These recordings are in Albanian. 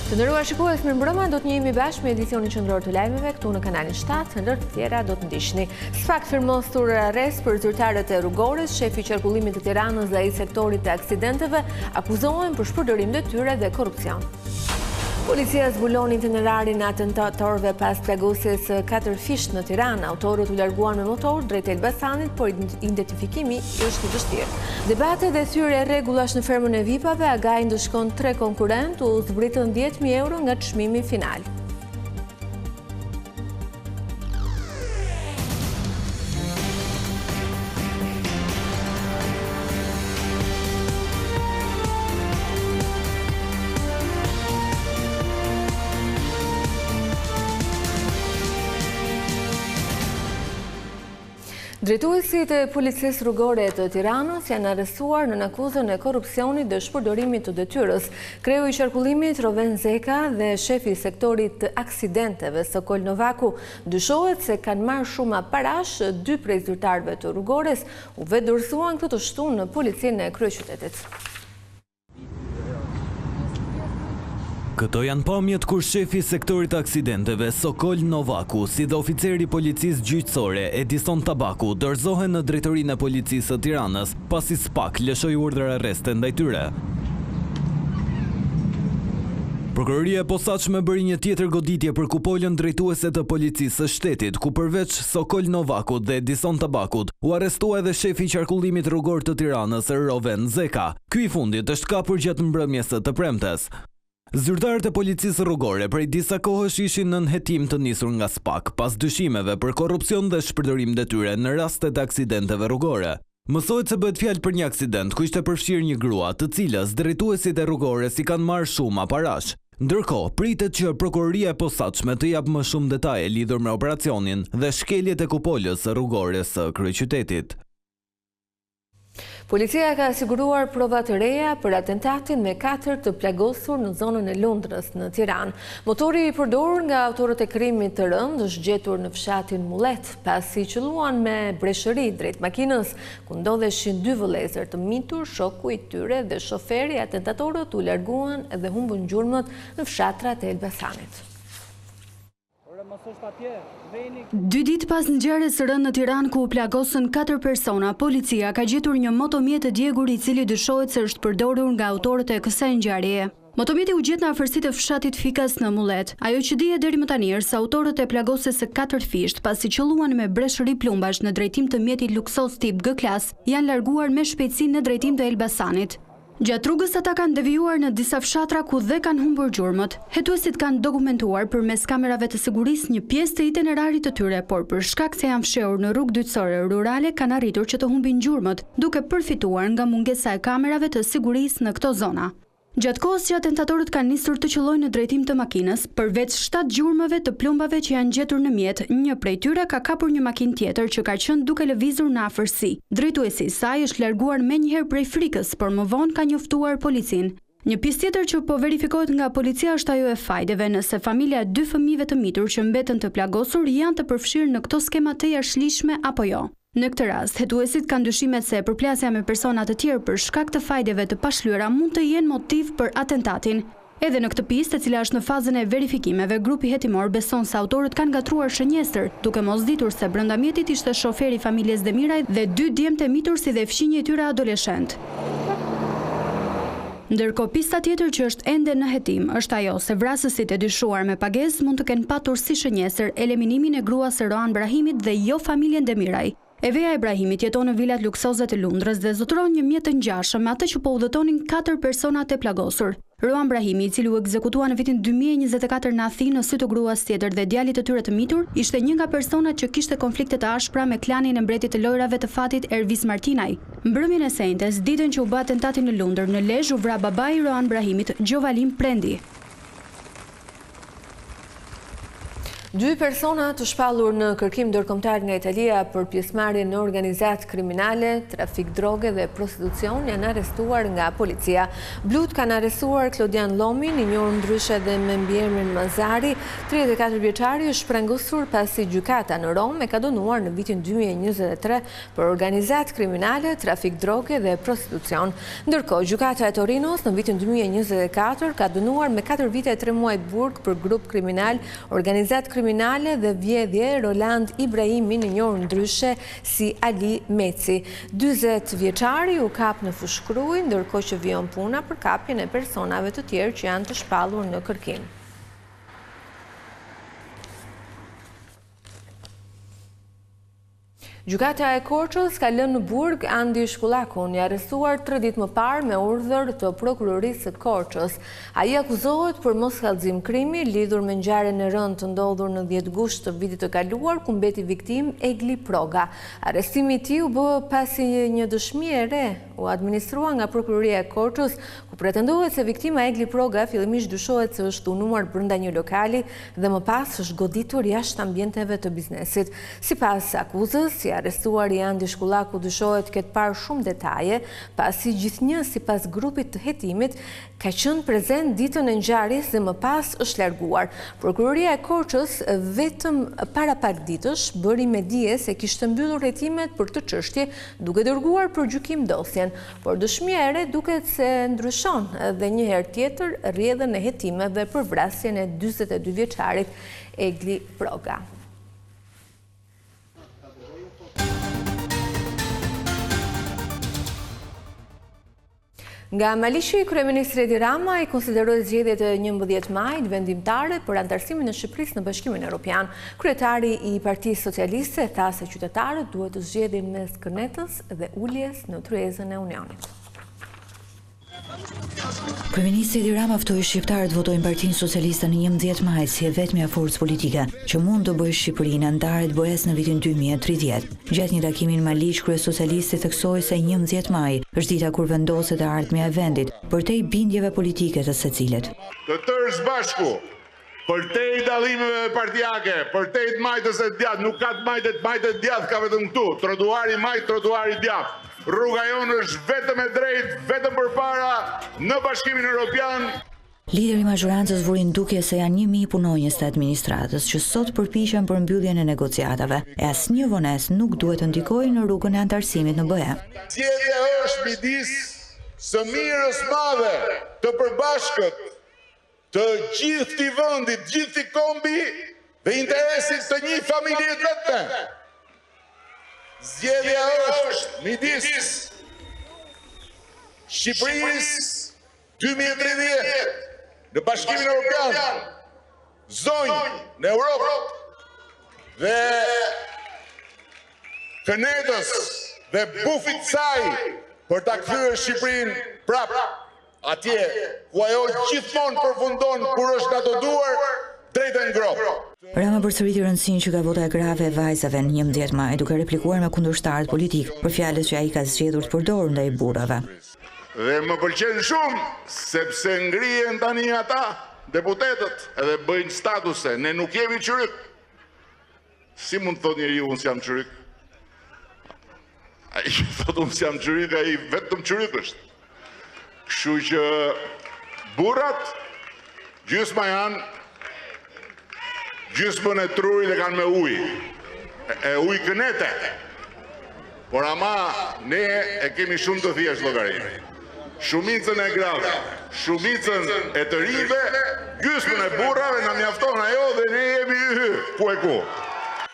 Të nderuar shikues, mirëmbrëma, do të njihemi bashkë me edicionin qendror të lajmeve këtu në kanalin 7, ndër të tjera do të ndiqni. Sfakt firmosur arrest për zyrtarët e rrugores, shefi i qarkullimit të Tiranës dhe ai sektorit të aksidenteve akuzohen për shpërdorim detyre dhe korrupsion. Policia zbulon itinerarin e atentatorëve pas plagosjes 4 fisht në Tiranë. Autorët u larguan me motor drejt Elbasanit, por identifikimi është i vështirë. Debate dhe thyrje rregullash në fermën e VIP-ave, Agaj ndëshkon 3 konkurrent, u zbritën 10.000 euro nga çmimi final. Drejtuesit e policisë rrugore të Tiranës janë arrestuar në akuzën e korrupsionit dhe shpërdorimit të detyrës. Kreu i qarkullimit Roven Zeka dhe shefi i sektorit të aksidenteve Sokol Novaku dyshohet se kanë marrë shuma parash 2 prej zyrtarëve të rrugores u vetëdorësuan këtë të shtunë në policinë e kryeqytetit. Këto janë pamjet kur shefi i sektorit të aksidenteve Sokol Novaku si dhe oficeri i policisë gjyqësore Edison Tabaku dorëzohen në drejtorinë e policisë së Tiranës pasi SPAK lëshoi urdhër arreste ndaj tyre. Prokuroria e posaçme bëri një tjetër goditje për kupolën drejtuese të policisë së shtetit, ku përveç Sokol Novakut dhe Edison Tabakut, u arrestua edhe shefi i qarkullimit rrugor të Tiranës Roven Zeka. Ky i fundit është kapur gjatë mbrëmjes së të premtes. Zyrtarët e policisë rrugore prej disa kohësh ishin në hetim të nisur nga SPAK pas dyshimeve për korrupsion dhe shpërdorim detyre në rastet e aksidenteve rrugore. Mësohet se bëhet fjalë për një aksident ku ishte përfshirë një grua, të cilës drejtuesit e rrugores i kanë marrë shuma parash. Ndërkohë, pritet që prokuroria e posaçme të jap më shumë detaje lidhur me operacionin dhe shkeljet e kupolës së rrugores së kryeqytetit. Policia ka siguruar prova të reja për atentatin me 4 të plagosur në zonën e Lundrës në Tiranë. Motori i përdorur nga autorët e krimit të rënd është gjetur në fshatin Mullet, pasi qëlluan me breshëri drejt makinës, ku ndodheshin 2 vëllezër të mitur, shoku i tyre dhe shoferi. Atentatorët u larguan dhe humbën gjurmët në fshatrat e Elbasanit. 2 ditë pas ngjarjes së rënd në Tiranë ku u plagosën 4 persona, policia ka gjetur një motomjet të djegur i cili dyshohet se është përdorur nga autorët e kësaj ngjarjeje. Motomjeti u gjet në afërsitë të fshatit Fikas në Mullet. Ajo që dihet deri më tani është se autorët e plagosjes së 4 fisht, pasi qëlluan me breshëri plumbash në drejtim të mjetit luksos tip G-klas, janë larguar me shpejtësi në drejtim të Elbasanit. Gjatë rrugës ata kanë devijuar në disa fshatra ku dhe kanë humbur gjurmët. Hetuesit kanë dokumentuar përmes kamerave të sigurisë një pjesë të itinerarit të tyre, por për shkak se janë fshehur në rrugë dytësore rurale kanë arritur që të humbin gjurmët, duke përfituar nga mungesa e kamerave të sigurisë në këto zona. Gjatë kohës që atentatorët kanë nisur të qëllojnë në drejtim të makinës, përveç 7 gjurmëve të plumbave që janë gjetur në mjet, një prej tyre ka kapur një makinë tjetër që ka qenë duke lëvizur në afërsi. Drejtuesi i saj është larguar menjëherë prej frikës, por më vonë ka njoftuar policinë. Një pjesë tjetër që po verifikohet nga policia është ajo e fajdeve, nëse familja e 2 fëmijëve të mitur që mbeten të plagosur janë të përfshirë në këto skema të jashtëligjshme apo jo. Në këtë rast, hetuesit kanë dyshimet se përplasja me persona të tjerë për shkak të fajdeve të pashlyera mund të jenë motiv për atentatin. Edhe në këtë pistë, e cila është në fazën e verifikimeve, grupi hetimor beson se autorët kanë gatruar shënjestër, duke mos ditur se brenda mjetit ishte shoferi i familjes Demiraj dhe 2 djemtë e mitur si dhe fëmijë e tyre adoleshent. Ndërkohë, pista tjetër që është ende në hetim është ajo se vrasësit e dyshuar me pagesë mund të kenë patur si shënjestër eliminimin e gruas së Roan Brahimit dhe jo familjen Demiraj. Eveja Ibrahimit jeton në vilat luksoze të Lundrës dhe zotëron një mjet të ngjashëm me atë që po udhëtonin 4 persona të plagosur. Roan Brahimi, i cili u ekzekutua në vitin 2024 në Athinë në sy të gruas tjetër dhe djalit të tyre të mitur, ishte një nga personat që kishte konflikte të ashpra me klanin e mbretit të lojrave të fatit Ervis Martinaj. Mbrëmjen e sejntes, ditën që u bë atentati në Lundër, në Lezhë u vra babai i Roan Brahimit, Gjovalim Prendi. 2 persona të shpallur në kërkim ndërkombëtar nga Italia për pjesëmarrje në organizatë kriminale, trafik droge dhe prostitucion janë arrestuar nga policia. Blut kanë arrestuar Klodian Lomin, i njohur ndryshe dhe me mbiemrin Mazari, 34 vjeçari, është prangosur pasi gjykata në Rom e ka dënuar në vitin 2023 për organizatë kriminale, trafik droge dhe prostitucion. Ndërkohë, gjykata e Torinos në vitin 2024 ka dënuar me 4 vite e 3 muaj burg për grup kriminal, organizatë kriminale dhe vjedhje Roland Ibrahimin, i njohur ndryshe si Ali Meci. 40 vjeçari u kap në Fushkruj, ndërkohë që vijon puna për kapjen e personave të tjerë që janë të shpallur në kërkim. Gjykata e Korçës ka lënë në burg Andi Shkullakun, i arrestuar 3 ditë më parë me urdhër të prokurorisë së Korçës. Ai akuzohet për moskallëzim krimi lidhur me ngjarjen e rëndë të ndodhur në 10 gusht të vitit të kaluar, ku mbeti viktim Egli Proga. Arrestimi i tij u bë pasi një dëshmi e re u administrua nga prokuroria e Korçës, ku pretendohet se viktima Egli Proga fillimisht dyshohet se është dhunuar brenda një lokali dhe më pas është goditur jashtë ambienteve të biznesit. Sipas akuzës, arrestuar i Andi Shkullaku dyshohet këtë parë shumë detaje, pasi gjithnjë sipas grupit të hetimit ka qenë prezent ditën e ngjarjes dhe më pas është larguar. Prokuroria e Korçës vetëm para pak ditësh bëri me dije se kishte mbyllur hetimet për këtë çështje, duke dërguar për gjykim dosjen, por dëshmia e re duket se ndryshon dhe një herë tjetër rrjedhën e hetimeve për vrasjen e 42 vjeçarit Egli Proga. Nga Malishi, kryeministri Edi Rama i konsideroi zgjedhjet e 11 majit vendimtare për anëtarësimin e Shqipërisë në Bashkimin Evropian. Kryetari i Partisë Socialiste tha se qytetarët duhet të zgjedhin mes kënetës dhe uljes në tryezën e Unionit. Kryeministri Edi Rama ftoi shqiptarët votojnë Partinë Socialiste në 11 maj si e vetmja forcë politike që mund të bëjë Shqipërinë anëtare të BE-s në vitin 2030. Gjatë një takimi në Malish, kryesocialisti theksoi se 11 maj është dita kur vendoset e ardhmja e vendit përtej bindjeve politike të secilit. Të tërë së bashku, përtej dallimeve partijake, përtej të majtës e djathtë, nuk ka të majtët djathtë ka vetëm këtu, trotuari majt, trotuari djathtë. Rruga jonë është vetëm e drejtë, vetëm përpara në Bashkimin Evropian. Lideri i majorancës vuri ndukje se janë 1000 punonjës të administratës që sot përpiqen për mbylljen e negociatave, e asnjë vonesë nuk duhet të ndikojë në rrugën e anëtarësimit në BE. Zgjedhja është midis së mirës madhe të përbashkët të gjithë këtij vendi, gjithë këtij kombi dhe interesit të një familje të vetme. Zgjedhja është midis Shqipërisë 2030 në Bashkimin Evropian, zonjë në Europë dhe kënetës dhe bufit saj për ta kthyer Shqipërinë prapë atje ku ajo gjithmonë përfundon kur është ngatoduar drejt e ngrohtë. Rama përsëriti rëndësinë që ka vota e grave e vajzave në 11 maj, duke replikuar me kundërshtarët politik për fjalët që ai ka zgjedhur të përdorë ndaj burrave. Dhe më pëlqen shumë sepse ngrihen tani ata deputetët edhe bëjnë statuse, ne nuk jemi çyryk. Si mund të thotë njeriu unë jam çyryk? Ai thotë unë jam çyryk, ai vetëm çyryk është. Kështu që burrat gjysma janë, gjysmën e trurit e kanë me ujë, e ujë kënete. Por ama ne e kemi shumë të thjeshtë llogarinë. Shumicën e grave, shumicën e të rinjve, gjysmën e burrave na mjafton ajo dhe ne jemi ku e ku.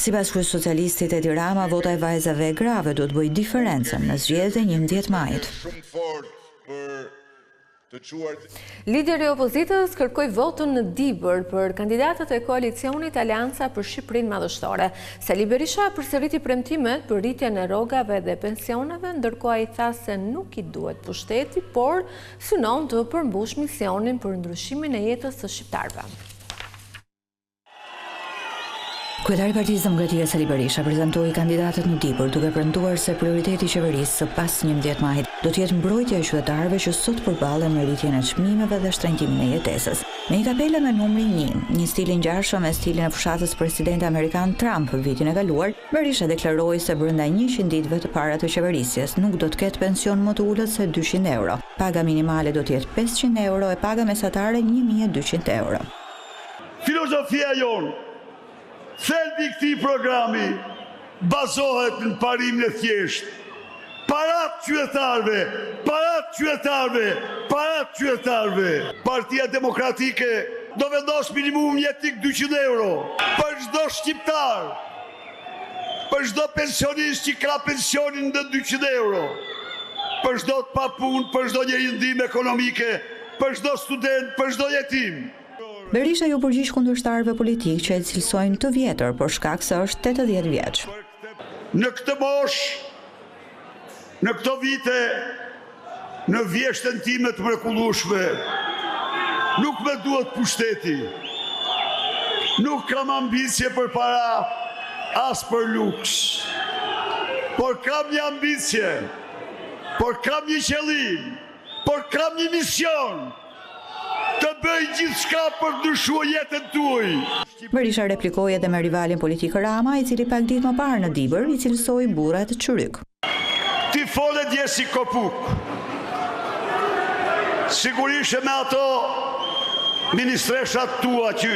Sipas kryesocialistit Edi Rama, vota e vajzave e grave duhet bëjë diferencën në zgjedhjet e 11 majit. Shumë fort për Lideri i opozitës kërkoi votën në Dibër për kandidatët e koalicionit Aleanca për Shqipërinë Madhështore. Sali Berisha përsëriti premtimet për rritjen e rrogave dhe pensioneve, ndërkohë ai tha se nuk i duhet pushteti, por synon të përmbush misionin për ndryshimin e jetës së shqiptarëve. Kryetari i Partisë Demokratike Sali Berisha prezantoi kandidatët në Dibër duke premtuar se prioriteti i qeverisë së pas 11 majit do të jetë mbrojtja e qytetarëve që sot përballen me rritjen e çmimeve dhe shtrëngimin e jetesës. Me një tabelë me numrin 1, një stil i ngjashëm me stilin e fushatës presidenti amerikan Trump vitin e kaluar, Berisha deklaroi se brenda 100 ditëve të para të qeverisjes nuk do të ketë pension më të ulët se 200 euro. Paga minimale do të jetë 500 euro e paga mesatare 1200 euro. Filozofia jonë, thelbi i këtij programi bazohet në parimin e thjeshtë. Parat qytetarëve. Partia Demokratike do vendos minimum jetik 200 euro për çdo shqiptar, për çdo pensionist që ka pensionin në 200 euro, për çdo të papunë, për çdo njeri ndihmë ekonomike, për çdo student, për çdo jetim. Berisha ju përgjigj kundërshtarëve politikë që e cilësojnë të vjetër për shkak se është 80 vjeç. Në këtë moshë, në këto vite, në vjeshtën time të mrekullueshme, nuk me duhet pushteti. Nuk kam ambicie për para, as për luks. Por kam një ambicie, por kam një qëllim, por kam një mision. Të bëj gjithçka për të ndryshuar jetën tuaj. Berisha replikoi edhe me rivalin politik Rama, i cili pak ditë më parë në Dibër i cilësoi burrat çyryk. Ti fole dje si kopuk. Sigurisht me ato ministreshat tua që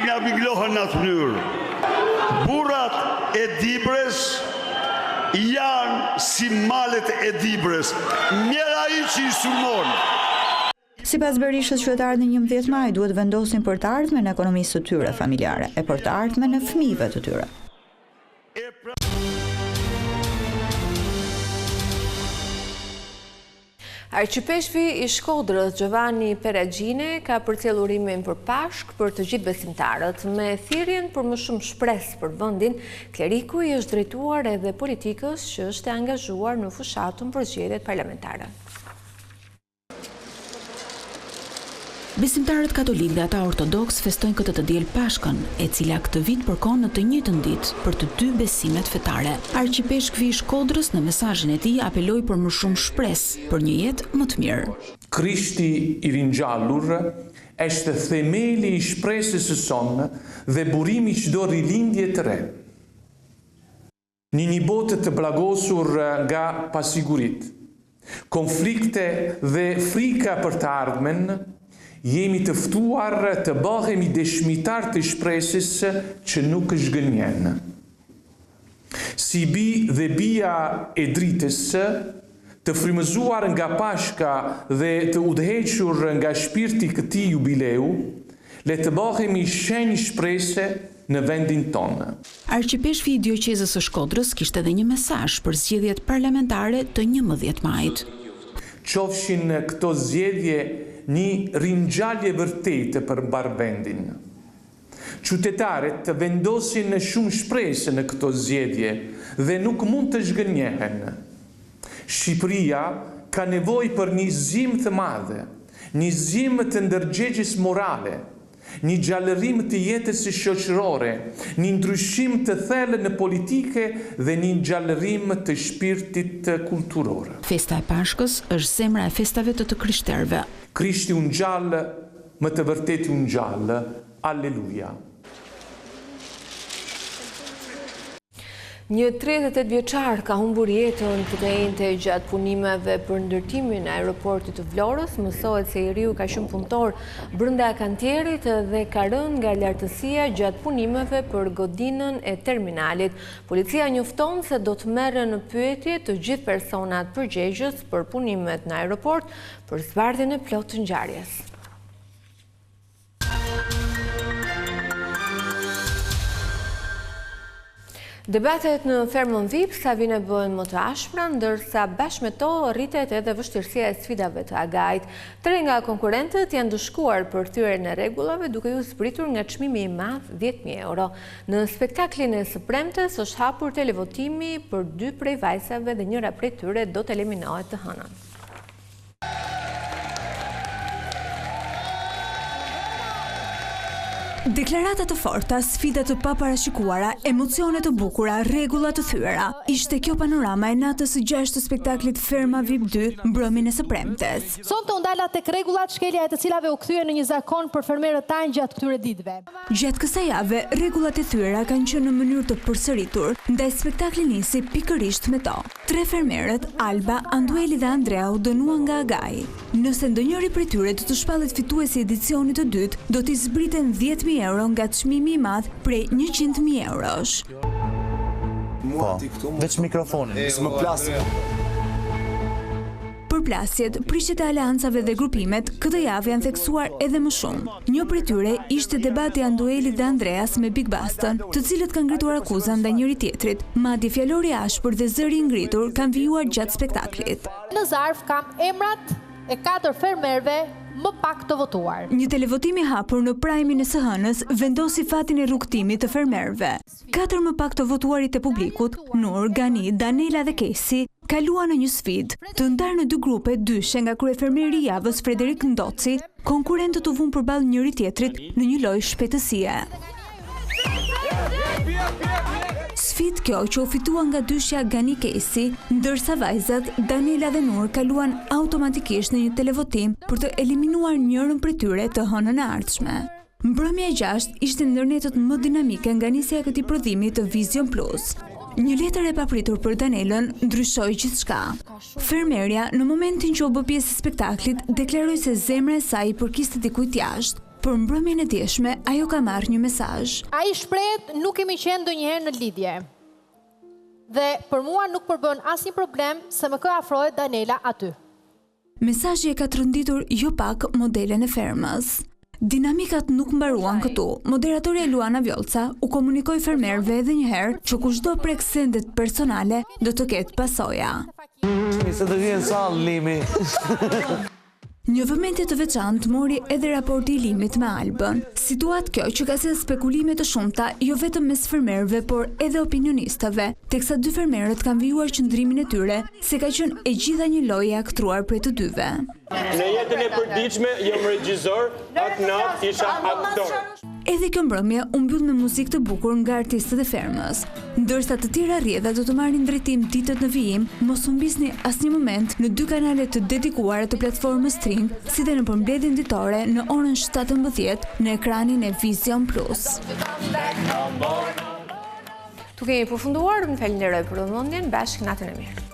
nga minglohen në atë mënyrë. Burrat e Dibrës janë si malet e Dibrës. Mjera i që i sulmon. Sipas Berishës, qytetarët në 11 maj duhet vendosin për të ardhmen e ekonomisë së tyre familjare e për të ardhmen e fëmijëve të tyre. Arqipeshvi i Shkodrës Giovanni Peragjine ka përcjell urimin për Pashk për të gjithë besimtarët. Me thirrjen për më shumë shpresë për vendin, kleriku i është drejtuar edhe politikës që është e angazhuar në fushatën për zgjedhjet parlamentare. Besimtarët katolik dhe ata ortodoks festojnë këtë të diel Pashkën, e cila këtë vit përkon në të njëjtën ditë për të dy besimet fetare. Arqipeshkvi i Shkodrës në mesazhin e tij apeloi për më shumë shpresë për një jetë më të mirë. Krishti i ringjallur është themeli i shpresës së sonë dhe burimi i çdo rilindje të re. Në një botë të blagosur nga pasiguritë, konflikte dhe frika për të ardhmen, jemi të ftuar të bëhemi dëshmitar të shpresës që nuk zhgënjen. Si bi dhe bia e dritës, të frymëzuar nga Pashka dhe të udhëhequr nga shpirti këtij jubileu, le të bëhemi shenjë shprese në vendin tonë. Arqipeshkvi i Dioqezës së Shkodrës kishte edhe një mesazh për zgjedhjet parlamentare të 11 majit. Qofshin këto zgjedhje një ringjallje vërtete për mbar vendin. Qytetarët të vendosin shumë shpresë në këto zgjedhje dhe nuk mund të zhgënjehen. Shqipëria ka nevojë për një zgjim të madh, një zgjim të ndërgjegjës morale, një gjallërim të jetës shoqërore, një ndryshim të thellë në politike dhe një gjallërim të shpirtit kulturor. Festa e Pashkës është zemra e festave të krishterëve. Krishti u ngjall, më të vërtetë u ngjall. Alleluja. Një 38 vjeçar ka humbur jetën të njëjtë gjatë punimeve për ndërtimin e aeroportit të Vlorës. Mësohet se i riu ka qenë punëtor brenda kantierit dhe ka rënë nga lartësia gjatë punimeve për godinën e terminalit. Policia njofton se do të merrë në pyetje të gjithë personat përgjegjës për punimet në aeroport për zbardhjen e plotë të ngjarjes. Debatet në fermën VIP sa vine bëhen më të ashpra, ndërsa bashkë me to rritet edhe vështirësia e sfidave të agajt. Tre nga konkurrentët janë dëshkuar për thyrjen e rregullave duke u zbritur nga çmimi i madh 10.000 euro. Në spektaklin e së premtes është hapur televotimi për 2 prej vajzave dhe njëra prej tyre do të eliminohet të hënën. Deklarata të forta, sfida të paparashikuara, emocione të bukura, rregulla të thyera. Ishte kjo panorama e natës së 6 të spektaklit Ferma VIP 2 mbrëmjen e së premtes. Sonte u ndala tek rregullat shkelja e të cilave u kthye në një zakon për fermerët tanë gjatë këtyre ditëve. Gjatë kësaj jave, rregullat e thyera kanë qenë në mënyrë të përsëritur, ndaj spektakli nisi pikërisht me to. 3 fermerët, Alba, Andueli dhe Andrea u dënuan nga Agai. Nëse ndonjëri prej tyre do të shpallet fituesi i edicionit të dytë, do t'i zbriten 10.000 euro nga çmimi i madh prej 100.000 eurosh. Po, veç mikrofonin, s'më plas. Përplasjet, prishet e aleancave dhe grupimet këtë javë janë theksuar edhe më shumë. Një prej tyre ishte debati i Anduelit dhe Andreas me Big Bastën, të cilët kanë ngritur akuza ndaj njëri tjetrit. Madje fjalori i ashpër dhe zëri i ngritur kanë vijuar gjatë spektaklit. Në zarf kam emrat e 4 fermerëve më pak të votuar. Një televotim i hapur në prajmin e së hënës vendosi fatin e rrugtimit të fermerëve. 4 më pak të votuarit e publikut, Nur, Gani, Danela dhe Kesi, kaluan në një sfidë, të ndarë në 2 grupe dyshe nga kryefermeri i javës Frederik Ndoci, konkurrentët u vunë përballë njëri tjetrit në një lojë shpejtësie. Sfidë kjo që u fitua nga dyshja Gani Kesi, ndërsa vajzat Danela dhe Nur kaluan automatikisht në një televotim për të eliminuar njërën prej tyre të hënën e ardhshme. Mbrëmja e 6 ishte ndërnetët më dinamike nga nisja e këtij prodhimi të Vision Plus. Një letër e papritur për Danelën ndryshoi gjithçka. Fermerja, në momentin që u bë pjesë e spektaklit, deklaroi se zemra e saj i përkiste dikujt jashtë. Për mbrëmjen e dieshme, ajo ka marrë një mesazh. Ai shprehet nuk kemi qenë ndonjëherë në lidhje. Dhe për mua nuk përbën asnjë problem se më ka afrohet Danela aty. Mesazhi e ka trënditur jo pak modelen e Fermës. Dinamikat nuk mbaruan këtu. Moderatorja Luana Vjolca u komunikoi fermerëve edhe një herë që kushdo prek sendet personale do të ketë pasoja. Se të vjen sallë limi. Një vëmendje të veçantë mori edhe raporti i limit me Albën. Situatë kjo që ka sjellë spekulime të shumta jo vetëm mes fermerëve, por edhe opinionistëve, teksa 2 fermerët kanë vijuar qëndrimin e tyre se ka qenë e gjitha një lojë e aktruar prej të dyve. Në jetën e përditshme jam regjisor, atë natë isha aktor. Edhe kjo mbrëmje u mbyll me muzikë të bukur nga artistët e Fermës. Ndërsa të tjera rrjedha do të marrin drejtim ditët në vijim, mos u mbisni asnjë moment në 2 kanale të dedikuara të platformës Stream, si dhe në përmbledhjen ditore në orën 17 në ekranin e Vision Plus. Tu kemi përfunduar, më falenderoj për vëmendjen, bashkë natën e mirë.